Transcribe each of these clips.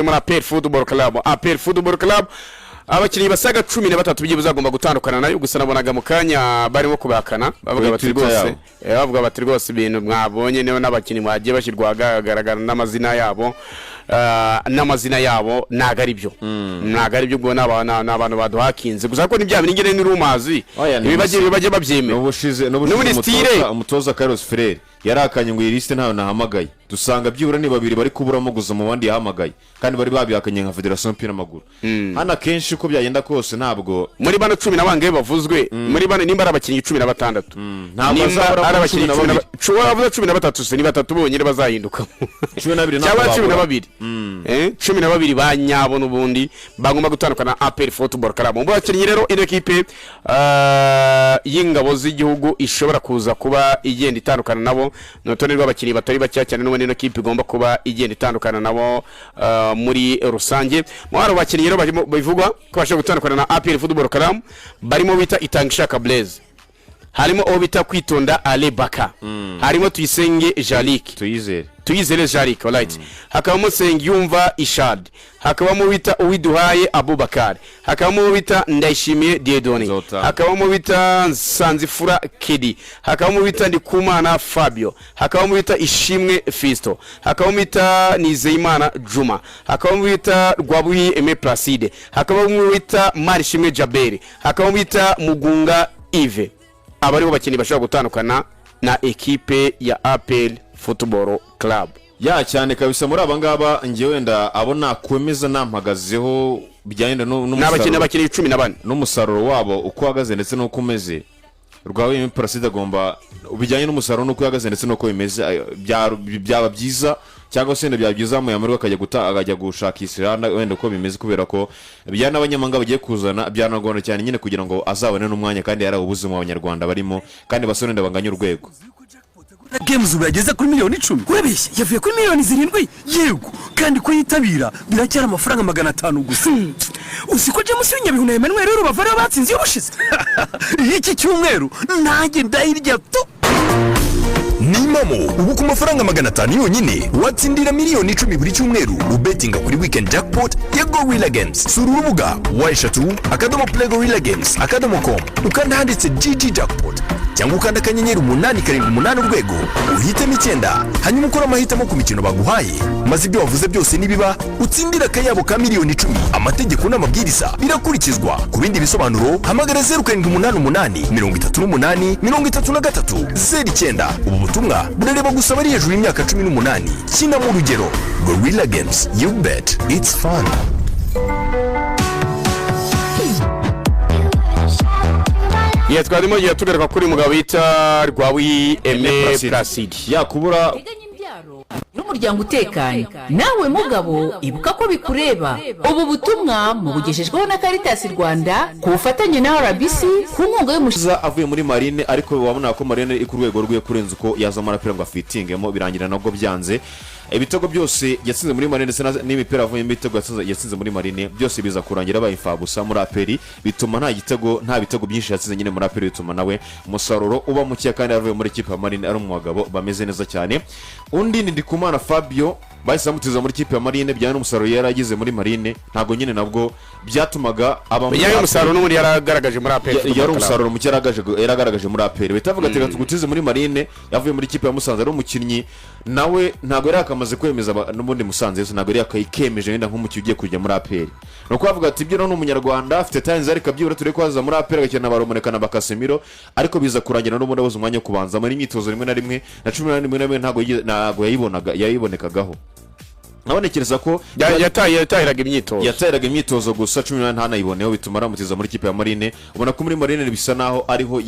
muri APR Football Club. APR Football Club abakinnyi basaga 13 bigiye bazagomba gutandukana nayo gusa nabonaga mu kanya barimo kubakana bavuga bati rwose ibintu mwabonye neho n'abakinnyi mwagiye bashirwa agaragara n'amazina yabo naga ari byo naga ari byo ubwo n'abantu baduhakinze gusa ko nibya biningire ni rumazi bagiye babyeme n'ubundi umutoza Carlos Ferrer yarakanye ngo iriste ntayo nahamagaye dusanga byibura ni babiri bari kubura muguza mu bandi yahamagaye kandi bari babihakanye nka Federation y'Umupira w'Amaguru hana kenshi uko byagenda kose ntabwo muri bano 10 nabangaye bavuzwe muri bano nimba abakinnyi 16 ntabwo azabara abakinnyi 13 se ni batatu bonyine bazahinduka 12 12 banyabo n'ubundi bagomba gutandukana APR Football Club mu bakinnyi rero ino equipe y'ingabo z'igihugu ishobora kuza kuba igenda itandukana nabo n'utonde rw'abakinnyi batari bacya cyane n'ubundi ino equipe igomba kuba igenda itandukana nabo muri rusange mu haro bakinnyi rero bivugwa ko bashaka gutandukana na APR Football Club barimo bita Itangishaka Blaze harimo obita kwitonda Ale Baka harimo Tuyisenge Jalik Tuyizere Jalik alright hakabamo Sengiyumva Ishad hakabamo bita Uwiduhaye Abubakar hakabamo bita Ndayishimiye Diedone hakabamo bita Sanzifura Kedi hakabamo bita Ndikumana Fabio hakabamo bita Ishimwe Fisto hakabamo bita Nizeyimana Juma hakabamo bita Rwabuhi Aime Placide hakabamo bita Marishimwe Jaberi hakabamo bita Mugunga Yves abariho bakinnyi bashaka gutandukana na equipe ya APR Football Club ya cyane kabisa muri abangaba ngiye wenda abona kwemeza nampagazeho bijyanye n'abakinnyi 14 n'umusaruro wabo uko hagaze ndetse no kumeze rwawe impresside agomba bijyanye n'umusaruro nuko hagaze ndetse no ko bimeze byaba byiza cyangwa se ndabya byiza mu yamarwa akajya gushakisira wenda uko bimeze kubera ko byana abanyamanga bagiye kuzana byanagona cyane nyine kugira ngo azabone n'umwanya kandi yari ubuzima abanyarwanda barimo kandi basone ndabanganya urwego games ubageze kuri miliyoni 10 urabeshye yavuye kuri miliyoni 7 yego kandi ko yitabira biracyari amafaranga 500 gusa usiko James Nyabihu Emmanuel rero bavara batsinze yobushize iki cyumweru nanjye ndayirya to Nimamo ubu ku mafaranga 500 yonyine watsindira miliyoni 10 buri cyumweru ubetinga kuri weekend jackpot ya Gorilla Games sura urubuga y3.playgorillagames.com ukanda handitse GG jackpot cyangwa ukanda kanyenyeri 8 urwego uhitemo 9 hanyuma ukora amahitamo ku mikino baguhaye maze ibyo wavuze byose nibiba utsindira akayabo ka miliyoni 10 amategeko n'amabwiriza birakurikizwa ku bindi bisobanuro hamagara 0788 ubu butumwa burareba gusaba ari hejuru y'imyaka 18 kina mu rugero Gorilla Games you bet it's fun twarimo tugaruka kuri mugabo bita Rwawi Aime Placide yakubura n'umuryango utekanye nawe mugabo ibuka ko bikureba ubu butumwa mu bugejejweho na Caritas Rwanda ku bufatanye na RBC ku nkunga y'umushiza avuye muri marine ariko wabona ko marine ikurwego rwe kurenza uko yazamara pera ngo afitingemo birangira nabwo byanze ibitego byose yatsinze muri marine n'imipira avuye ibitego yatsinze muri marine byose biza kurangira bayifabusa muri APR bituma nta bitego byinshi yatsinze nyine muri APR bituma nawe umusaruro uba mukiya kandi avuye muri kipe ya marine ari umwagabo bameze neza cyane undi ni Ndikumana Fabio bahise bamutiza muri kipe ya marine byane n'umusaruro yaragize muri marine ntago nyine nabwo byatumaga yayo umusaruro n'ubundi yaragaragaje muri APR yari umusaruro muke yaragaragaje muri APR bitavuga ati tugutize muri marine yavuye muri kipe ya Musanze ari umukinnyi nawe ntago yari akamaze kwemeza n'ubundi Musanze yose ntago yari akaikemeje wenda nk'umukinnyi ugiye kujya muri APR no kwavuga ati byo n'umunyarwanda afite tanzi ariko byibura turi kwaza muri APR agakina baromonekana bakasemiro ariko biza kurangira n'ubundi abuze umwanya kubanza muri imyitozo rimwe na rimwe na 11 ntago yayibonekagaho nabonekereza ko yatahiraga imyitozo gusa 18 ntanayiboneho bituma ramutiza muri kipe ya marine ubona ko muri marine bisa naho ariho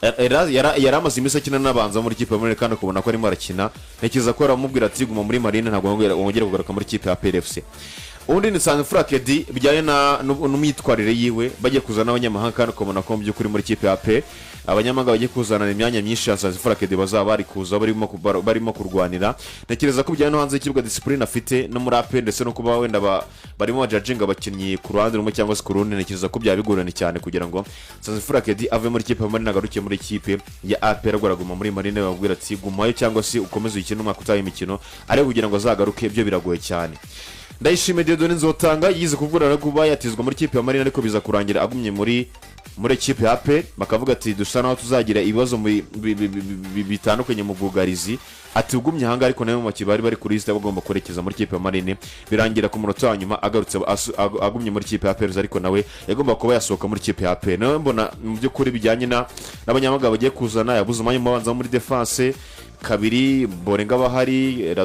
yari amaze iminsi akina n'abanza muri kipe ya marine kandi kubona ko arimo arakina ntekereza ko aramubwira ati guma muri marine ntabwo wongera kugaruka muri kipe ya APR FC undi ni Sanzifura Kedi bijyanye n'umyitwarire yiwe bagiye kuzana abanyamahanga kandi kubona ko by'ukuri muri kipe ya APR abanyamahanga bagiye kuzana imyanya myinshi ya Sanzifura Kedi bazaba bari kuza barimo kurwanira ntekereza ko bijyanye no hanze y'ikibuga discipline afite no muri APR ndetse no kuba wenda barimo judging abakinnyi ku ruhande rumwe cyangwa se ku rundi ntekereza ko byabigorana cyane kugira ngo Sanzifura Kedi ave muri kipe ya Marine agaruke muri kipe ya APR aguma muri Marine babwira ati gumayo cyangwa se ukomeze ukina umwaka utaye imikino ari kugira ngo azagaruke byo biragoye cyane Ndayishimiye Dieudonné Nzotanga yize kuvugana kuba yatizwa muri kipe ya Marine ariko biza kurangira agumye muri ekipe ya APR bakavuga ati dusa naho tuzagira ibibazo bitandukanye mu bwugarizi ati ugumye hanga ariko nayo mu makibari bari kuri liste bagomba kurekeza muri kipe ya Marine birangira ku munota wa nyuma agarutse agumye muri kipe ya APR ariko nawe yagomba kuba yasohoka muri kipe ya APR nawe mbona mu by'ukuri bijyanye n'abanyamagabo bagiye kuzana yabuze umwanya mubanza muri defense kabiri Borenga bahari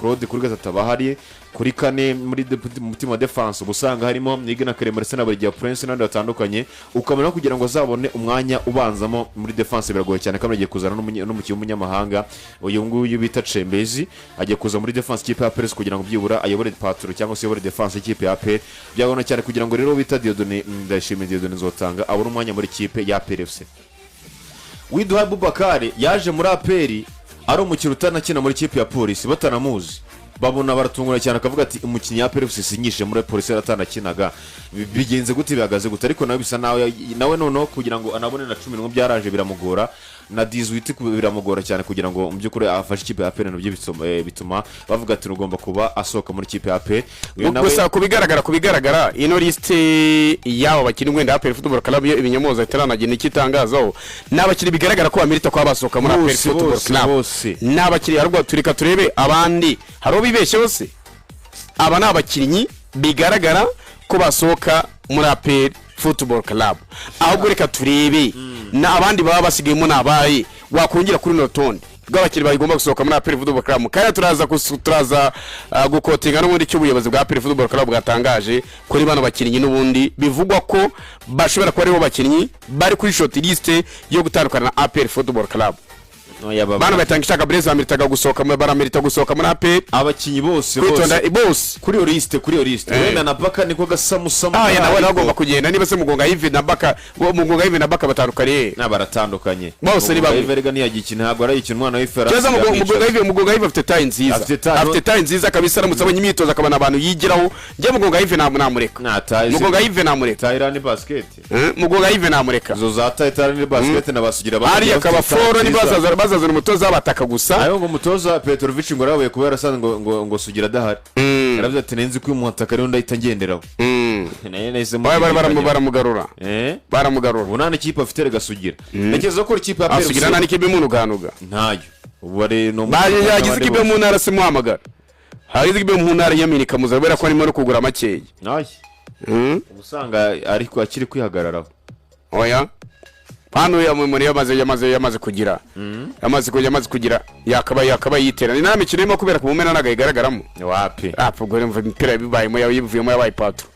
Claude kuri gatatu bahari kuri kane muri mutima defense ubusanga harimo Nigena Keremere na Barigia Prince n'andi batandukanye ukamenya kugira ngo azabone umwanya ubanzamo muri defense biragoye cyane kandi agiye kuzana n'umukinnyi w'umunyamahanga uyu nguyu bita Chembezi agiye kuza muri defense kipe ya Paris kugira ngo byibura ayobore patro cyangwa se ayobore defense kipe ya AP byabona cyane kugira ngo rero bita Dieudonné Ndayishimiye Dieudonné Nzotanga abone umwanya muri kipe ya APR FC. Widuha Bubakari yaje muri APR ari umukino utanakina muri kipe ya polisi batanamuzi babona baratungura cyane akavuga ati umukinnyi ya APR FC sinyishe muri polisi atanakinaga bigenze gute bihagaze gute ariko nawe bisa nawe noneho kugira ngo anabone na 10 byaraje biramugora na 18 biramugora cyane kugira ngo mu by'ukuri afashe ikipe ya APR nabyo bituma bavuga ati ugomba kuba asohoka muri ikipe ya APR gusa kubigaragara ino liste yabo bakiri ngwenda APR Football Club ibinyomoza itaranagena ikitangazaho n'abakiri bigaragara ko bamirita kwa basohoka muri APR Football Club n'abakiri harubwo turika turebe abandi haro bibeshye bose aba n'abakinnyi bigaragara ko basohoka muri APR Football Club ahubwo reka turebe na abandi baba basigayemo nabaye wakongera kuri notonde rw'abakiri bagomba gusohoka muri APR Football Club kandi turaza gukotinga n'ubundi cy'ubuyobozi bwa APR Football Club bwatangaje kuri bano bakinnyi n'ubundi bivugwa ko bashobora kuba aribo bakinnyi bari kuri short list yo gutandukana na APR Football Club. Bana batangisha Gabriel amiritaga gusohoka baramirita gusohoka muri APR abakinnyi bose kuri iyo liste wenda na Baka niko gasamusamu nawe agomba kugenda niba se Mugonga Yves na Baka batandukanye baratandukanye bose ni bamwe Verga ni yagikina ntabwo ari ikintu mwana w'Ifera Keza Mugonga Yves afite tayi nziza kabisa aramusabanye imyitozo akabana abantu yigiraho nje Mugonga Yves namureka Mugonga Yves namureka Tairani basket Mugonga Yves namureka zo za Tairani basket nabasugira ari akaba foro ni bazazana umutoza abataka gusa ayo ngo umutoza Petrovic ngo rawe kubera sanze ngo sugira dahari aravuze ati nenzi ko umutaka rero ndahita ngenderaho nese baramugarura unane kipe afite regasugira nakeza ko ikipe ya asugira nani kibe mu ruganuga ntayo ubare no yagize kibe mu ntara se muhamagara hagize kibe mu ntara yaminika muzabera ko arimo no kugura makeyi nayo ubusanga ariko akiri kwihagararaho oya hano muri yamaze kugira yamaze kugira yakaba yitera ni namikino irimo kubera ku mumena nagayigaragaramo wapi ubwo mva impira bibayemo yivuyemo yabaye patro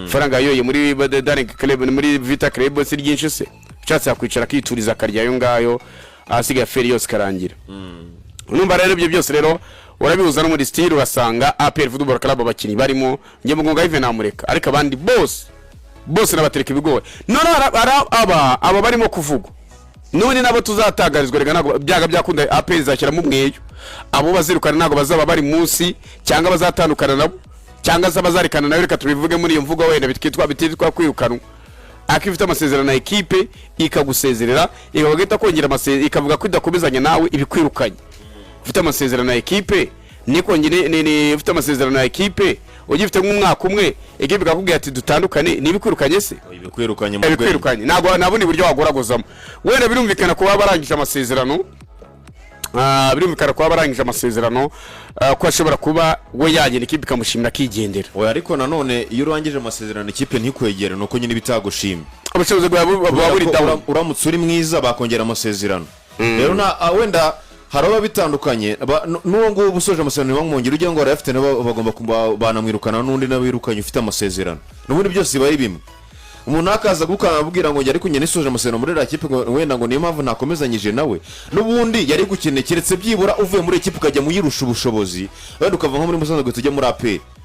faranga yoye muri dunkin club muri Vita Club se ryinshi se cyatse yakwicara kituriza akarya yo ngayo asiga feri yose karangira numva rero ibyo byose rero urabihuza no muri style urasanga APR Football Club abakinnyi barimo nge Mugonga Yves namureka ariko abandi bose nabatereka ibigoye none aba barimo kuvugwa none nabo tuzatagarizwa rega nago byaga byakunda APR zakira mu mweyo abo bazirukana nago bazaba bari munsi cyangwa bazatandukana nabo cyangwa bazarikana nayo reka tubivuge muri iyo mvugo wenda bititwa kwirukanwa akifite amasezerano na equipe ikagusezerera ikagita kongera amasezerano ikavuga ko idakomezanya nawe ibikwirukanye ufite amasezerano na equipe niko ngine ufite amasezerano na equipe ugifite nk'umwaka umwe equipe ikakubwira ati dutandukane nibikwirukanye se ibikwirukanye nago nabone buryo wagoragozamo wenda birumvikana ko barangije amasezerano ko ashobora kuba we yagenda ikipe ikamushimira kigendera oya ariko nanone iyo urangije amasezerano ikipe ntikwegere nuko nyine bitagushima abashobozi bwa buri down uramutse uri mwiza bakongera amasezerano rero na wenda haraba bitandukanye n'uwo ngo ubusoje amasezerano bamwongera ujye ngo arafite nabo bagomba banamwirukana n'undi nabirukanye ufite amasezerano n'ubundi byose bari bimwe umuntu akaza gukabwira ngo yari kunye nisoje amasezerano muri rakipe wenda ngo niyo mpamvu nakomezanyije nawe n'ubundi yari gukene keretse byibura uvuye muri ekipe ukajya muyirusha ubushobozi wenda ukava nko muri Musanze tujya muri AP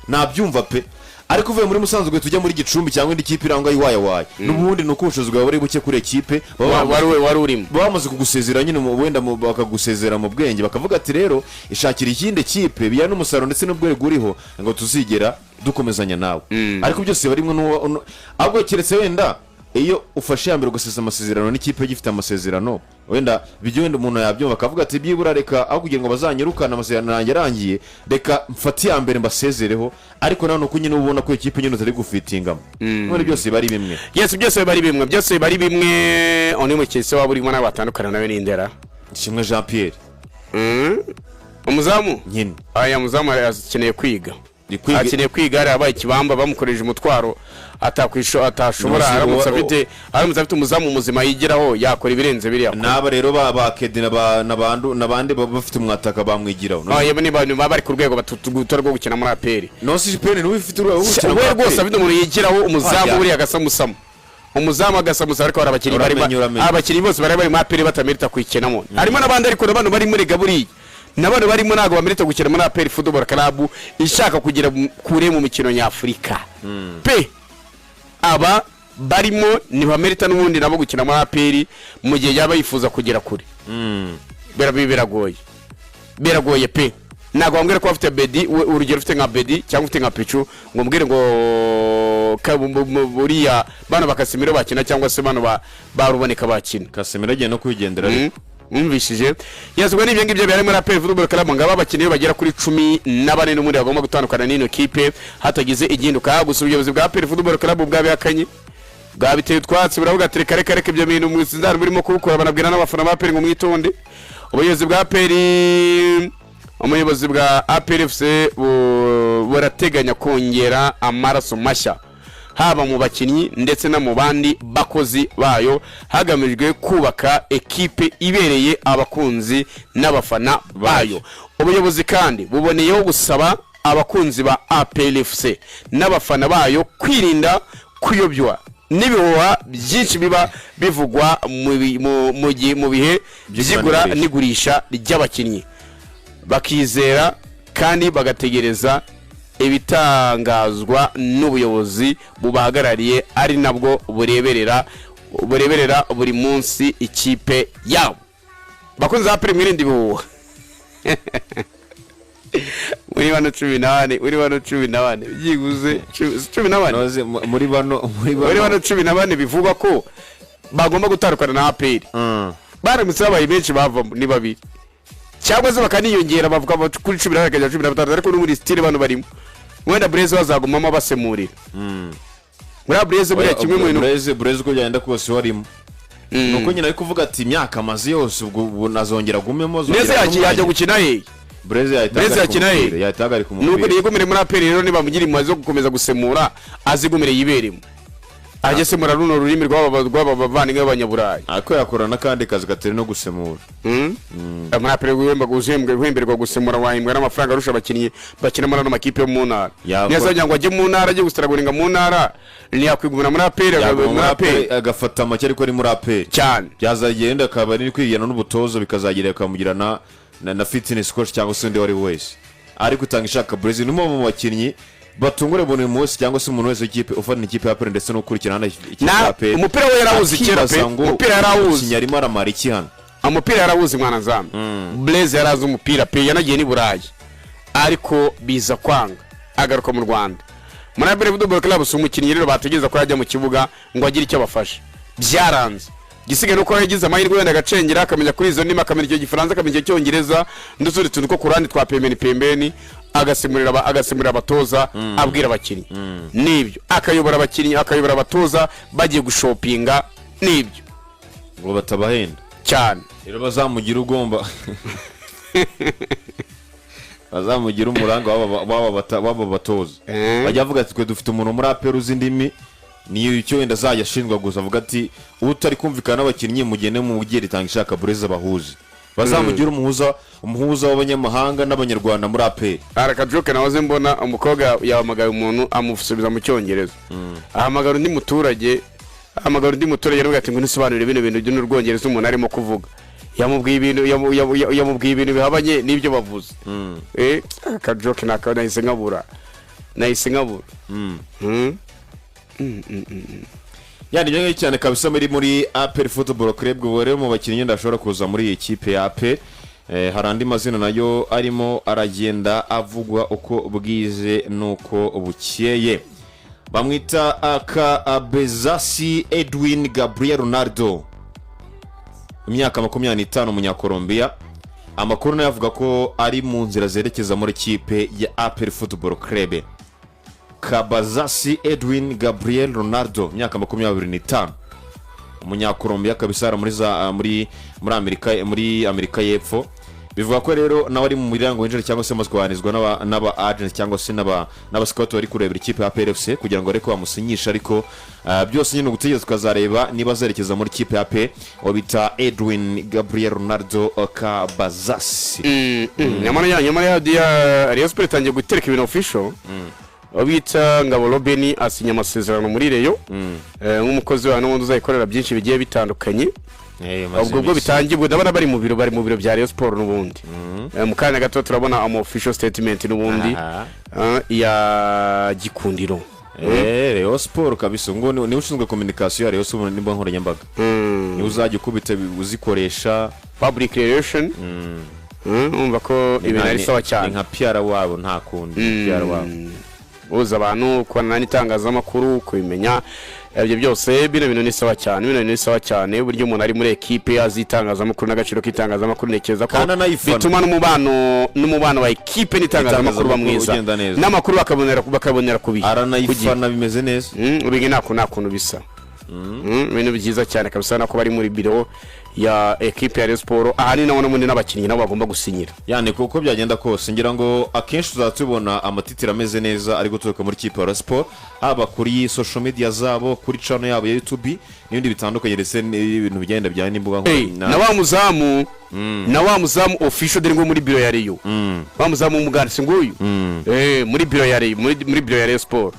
nabyumva pe ariko uvuye muri Musanze tujya muri Gicumbi cyangwa indi kipe irangwa yiwaye n'ubundi nuko ubushobozi bwawe bari buke kuri ekipe wari urimo bamaze kugusezera nyine wenda bakagusezera mu bwenge bakavuga ati rero ishakira ikindi kipe biya n'umusaruro ndetse n'ubwego uriho ngo tuzigera dukomezanya nawe ariko byose barimwe ahubwo keretse wenda iyo ufashe ya mbere ugasesa amasezerano n'ikipe gifite amasezerano wenda bijye wenda umuntu yabyumva akavuga ati byibura reka aho kugira ngo bazanyirukane amasezerano yanjye arangiye reka mfate ya mbere mbasezereho ariko none uko nyine ubona ko ikipe nyine utari gufitingamo none byose bari bimwe byose bari bimwe oni mu cyese waba urimo n'abatandukana nawe n'indera Shimwe Jean Pierre umuzamu nyine aya muzamu akeneye kwiga akeneye kwiga ari abaye ikibamba bamukoreje umutwaro atashobora aramutse afite umuzamu muzima yigiraho yakora ibirenze biriya naba rero bakedina nabandi bafite umwataka bamwigiraho yebo ni bantu bari ku rwego batugutora rwo gukina muri APR no si pene niwe ufite urwego gukina muri APR rwose afite umuntu yigiraho umuzamu buriya agasamusamo umuzamu agasamusa ariko abakinnyi bose bari mu APR batamerita kwikenamo harimo nabandi ariko abantu bari muri gaburi nabano barimo nago bamerita gukina muri APR Football Club ishaka kugira kure mu mikino nyafrika pe aba barimo ni bamerita n'ubundi nabo gukina muri APR mu gihe yaba yifuza kugera kure biragoye pe nago bambwira ko afite bedi urugero ufite nka bedi cyangwa ufite nka pichu ngo mbwire ngo buriya bana bakasimiro bakina cyangwa se bana baruboneka bakina Kasimiro agiye no kwigendera umvishije yazwe n'ibyo ngibyo bari muri APR Football Club ngaba abakinnyi bagera kuri 14 n'umundi bagomba gutandukana n'ino kipe hatagize iginduka gusa ubuyobozi bwa APR Football Club bwabihakanye bwabiteye twatsi buravuga ati reka ibyo bintu mwizindana burimo kubukora banabwira n'abafana ba APR ngo mwitonde ubuyobozi bwa APR umuyobozi bwa APR FC burateganya kongera amaraso mashya haba mu bakinnyi ndetse na mu bandi bakozi bayo hagamijwe kubaka ekipe ibereye abakunzi n'abafana bayo ubuyobozi kandi buboneyeho gusaba abakunzi ba APR FC n'abafana bayo kwirinda kuyobywa n'ibihuha byinshi biba bivugwa mu bihe by'igura n'igurisha ry'abakinnyi bakizera kandi bagategereza ibitangazwa n'ubuyobozi bubahagarariye ari nabwo bureberera buri munsi ikipe yabo bakunze APR mwirinde ibihuha muri bano 18 byiguze 18 muri bano 18 bivugwa ko bagomba gutandukana na APR baramutse babaye benshi bava ni babiri cyangwa se bakaniyongera bavuga kuri 15 ariko no muri style bano barimo wenda Breze bazagumamo basemurira muri Breze buriya kimwe mu bintu Breze ko byagenda kose warimo nuko nyine ari kuvuga ati imyaka amazi yose ubwo nazongera gumemo neze yajya gukina he Breze yahitagari ku mupira nuko yegomere muri APR rero niba mugira imwe zo gukomeza gusemura azigumire yiberemo agese muri runo rurimi rw'abavandimwe b'abanyaburayi ako yakora nakandi kazi gatari no gusemura muri APR guhemberwa gusemura wahimbwa n'amafaranga arusha abakinnyi bakina muri ano makipe yo mu ntara neza ngo ajye mu ntara ajye gusitaraguringa mu ntara ntiyakwigumira muri APR agafata make ariko ari muri APR cyane byazagenda akaba ari kwigana n'ubutozo bikazagira akamugira na fitness coach cyangwa se undi wari wese ariko utanga ishaka Brazil n'umwe mu bakinnyi batungure bone munsi cyangwa se umuntu wese ikipe ufana ikipe ya APR ndetse no kurikirana ikipe ya APR umupira we yarawuzi kera pe umupira yarawuzi kinyarimo aramara iki hano umupira yarawuzi mwana zamu Blaze yarazi umupira pe yanagiye ni Burayi ariko biza kwanga agaruka mu Rwanda muri APR Football Club umukinnyi rero bategeza ko yajya mu kibuga ngo agire icyo bafasha byaranze gisigaye nuko yagize amahirwe wenda agacengera akamenya kuri izo ndimi akamenya icyo gifaransa akamenya icyo cyongereza ndetse tuntu ko kurandi twa pembeni agasemurira abatoza abwira abakinnyi nibyo akayobora abakinnyi akayobora abatoza bagiye gushopinga nibyo ngo batabahenda cyane rero bazamugira ugomba bazamugira umuranga waba batoza bajya avuga ati twe dufite umuntu muri APR uzi indimi niyo icyo wenda azajya ashinjwa gusa avuga ati utari kumvikana n'abakinnyi mugene mu gihe ritanga ishaka Breze bahuze bazamugira umuhuza w'abanyamahanga n'abanyarwanda muri APR arakajoke nawe mbona umukobwa yahamagaye umuntu amusubiza mu cyongereza ahamagara undi muturage n'ubwo ati ngo nisobanurire bino bintu by'urwongereza umuntu arimo kuvuga yamubwiye ibintu bihabanye n'ibyo bavuze akajoke nahise nkabura yani byo cyane kabisa muri APR Football Club ngo rero mu bakinnyi ndashobora kuza muri iyi kipe ya APR hari andi mazina nayo arimo aragenda avugwa uko bwize nuko bukeye bamwita Akabezasi Edwin Gabriel Ronaldo, imyaka 25, umunyakolombia. Amakuru nayo avuga ko ari mu nzira zerekeza muri kipe ya APR Football Club. Akabezasi Edwin Gabriel Ronaldo, imyaka 25, umunyakolombia kabisa muri Amerika y'Epfo. Bivuga ko rero nawe ari mu mirango winjira cyangwa se mazwanizwa n'aba agents cyangwa se n'aba scout bari kurebera ikipe ya APR FC kugira ngo ariko bamusinyisha, ariko byose nyine gutegeza tukazareba niba zerekeza muri ikipe ya APR wabita Edwin Gabriel Ronaldo Akabezasi. nyamara ya Real Sport itangiye gutereka ibintu official. Obita Ngabo Robeni asinya amasezerano muri Reyo nk'umukozi wa n'ubundi uzayikorera byinshi bigiye bitandukanye. Ubwo bitangibwe ndabona bari mu biro bya Real Sport n'ubundi. Mu kanya gato turabona official statement n'ubundi ya Gikundiro. Real Sport kabisa ngo ni ushinzwe communication ya Real Sport nimba nkoranyambaga. Ni uzajya kubita uzikoresha public relation. Umva ko ibintu ari sawa cyane. Nka PR wabo nta kundi PR wabo. Uza abantu kubana n'itangazamakuru kubimenya ibyo byose bintu ni sawa cyane uburyo umuntu ari muri equipe azitangazamakuru n'agaciro k'itangazamakuru nekeza ko bituma n'umubano wa equipe n'itangazamakuru bamwiza n'amakuru bakabonera kubi aranayifana bimeze neza. Ubinge nta kuntu bisa ibintu byiza cyane kabisa nako bari muri biro ya equipe ya Sport ahani nawo n'undi n'abakinnyi nabo bagomba gusinyira. Yani kuko byagenda kose ngira ngo akenshi tuzatubona amatitira ameze neza ari guturuka muri kipe ya Sport, haba kuri social media zabo, kuri channel yabo ya YouTube n'ibindi bitandukanye ndetse n'ibintu bigenda bijyanye n'imbuga nkoranyambaga. Na wa muzamu official dere ngo muri biro ya Reyo. Wa muzamu umugandisi nguyu muri biro ya Reyo, muri biro ya Sport.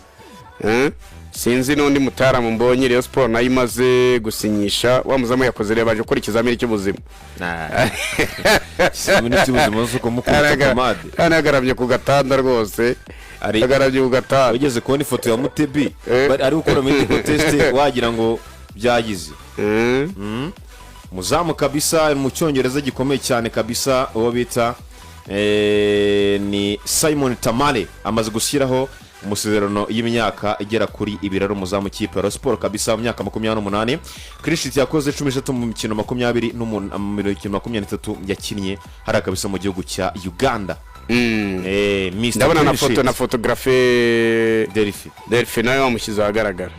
Sinzi n'undi mutaramu mbonye Real Sport nayo imaze gusinyisha. Wa muzamu yakoze rero baje gukora ikizamini cy'ubuzima. Ikizamini cy'ubuzima zo kumukura pomade. Anagaramye ku gatanda rwose. Agaramye ku gatanda. Ugeze kubona ifoto ya Mutebi ari gukora medical test wagira ngo byagize. Muzamu kabisa mu cyongereza gikomeye cyane kabisa uwo bita ni Simon Tamale amaze gushyiraho umusezerano y'imyaka igera kuri 2 ari umuzamu kipe ya Sport kabisa mu myaka 28. Christian yakoze 13 mu mikino 20 no mu mikino 23 yakinnye hari kabisa mu gihugu cya Uganda. Ndabona na photographe Delphi nayo amushyize ahagaragara.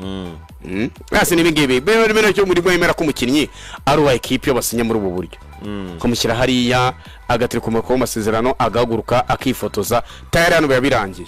Basi nibigibi bero cyo muri bwemera ko umukinnyi ari wa equipe yo basinya muri ubu buryo. Kumushyira hariya agatirika mu masezerano agahaguruka akifotoza tayari hano birangiye.